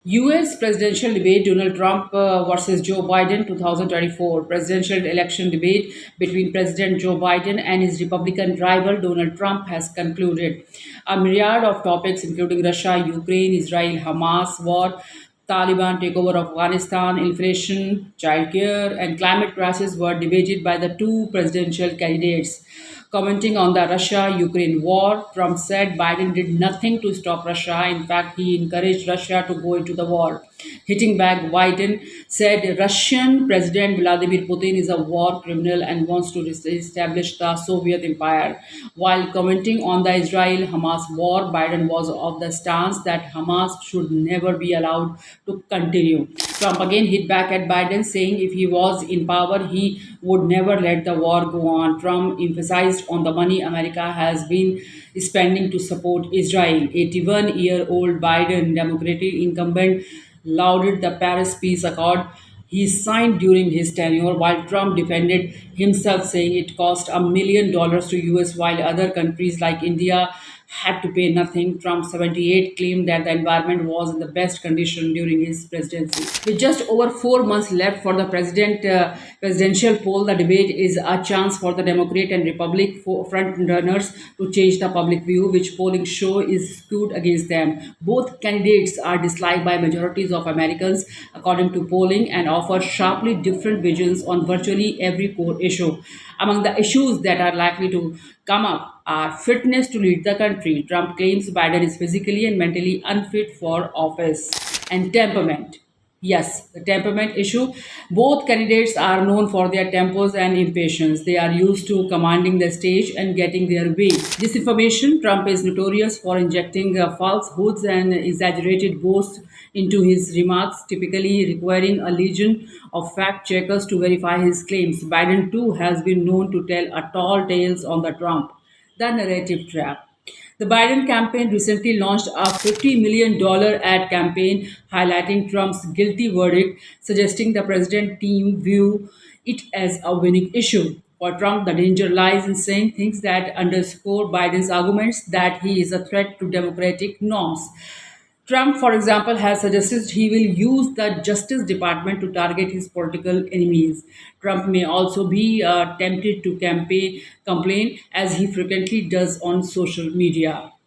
US presidential debate Donald Trump versus Joe Biden 2024 presidential election debate between President Joe Biden and his Republican rival Donald Trump has concluded. A myriad of topics including Russia, Ukraine, Israel, Hamas war, Taliban takeover of Afghanistan, inflation, childcare, and climate crisis were debated by the two presidential candidates. Commenting on the Russia Ukraine war, Trump said Biden did nothing to stop Russia. In fact, he encouraged Russia to go into the war. Hitting back, Biden said Russian President Vladimir Putin is a war criminal and wants to establish the Soviet empire. While commenting on the Israel Hamas war, Biden was of the stance that Hamas should never be allowed to continue. Trump again hit back at Biden, saying if he was in power, he would never let the war go on. Trump emphasized on the money America has been spending to support Israel. 81-year-old Biden, Democratic incumbent, lauded the Paris Peace Accord he signed during his tenure, while Trump defended himself, saying it cost $1 million to US, while other countries like India had to pay nothing. Trump 78 claimed that the environment was in the best condition during his presidency. With just over 4 months left for the presidential poll, the debate is a chance for the Democrat and Republic front runners to change the public view, which polling show is skewed against them. Both candidates are disliked by majorities of Americans, according to polling, and offer sharply different visions on virtually every core issue. Among the issues that are likely to come up are fitness to lead the country. Trump claims Biden is physically and mentally unfit for office, and temperament. Yes, the temperament issue. Both candidates are known for their tempers and impatience. They are used to commanding the stage and getting their way. Disinformation. Trump is notorious for injecting falsehoods and exaggerated boasts into his remarks, typically requiring a legion of fact checkers to verify his claims. Biden, too, has been known to tell a tall tales on the Trump. The narrative trap. The Biden campaign recently launched a $50 million ad campaign highlighting Trump's guilty verdict, suggesting the president team view it as a winning issue. For Trump, the danger lies in saying things that underscore Biden's arguments that he is a threat to democratic norms. Trump, for example, has suggested he will use the Justice Department to target his political enemies. Trump may also be tempted to complain as he frequently does on social media.